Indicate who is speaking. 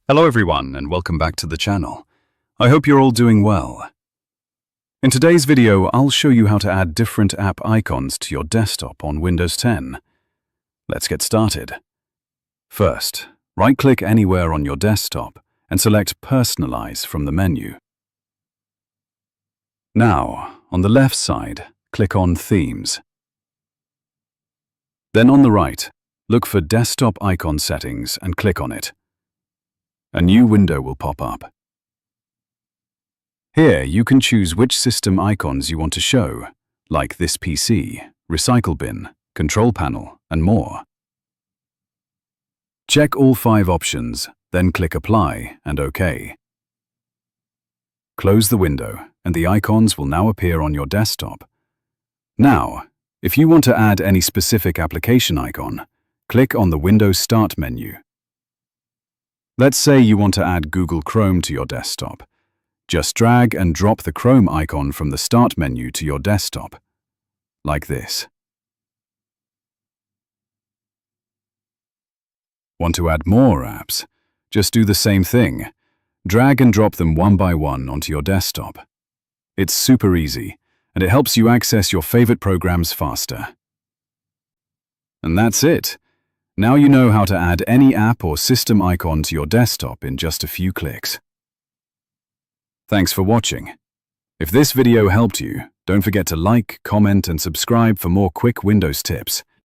Speaker 1: Hello everyone and welcome back to the channel. I hope you're all doing well. In today's video, I'll show you how to add different app icons to your desktop on Windows 10. Let's get started. First, right-click anywhere on your desktop and select Personalize from the menu. Now, on the left side, click on Themes. Then on the right, look for Desktop Icon Settings and click on it. A new window will pop up. Here, you can choose which system icons you want to show, like this PC, recycle bin, control panel, and more. Check all 5 options, then click Apply and OK. Close the window, and the icons will now appear on your desktop. Now, if you want to add any specific application icon, click on the Windows Start menu. Let's say you want to add Google Chrome to your desktop. Just drag and drop the Chrome icon from the Start menu to your desktop, like this. Want to add more apps? Just do the same thing. Drag and drop them one by one onto your desktop. It's super easy, and it helps you access your favorite programs faster. And that's it. Now you know how to add any app or system icon to your desktop in just a few clicks. Thanks for watching. If this video helped you, don't forget to like, comment, and subscribe for more quick Windows tips.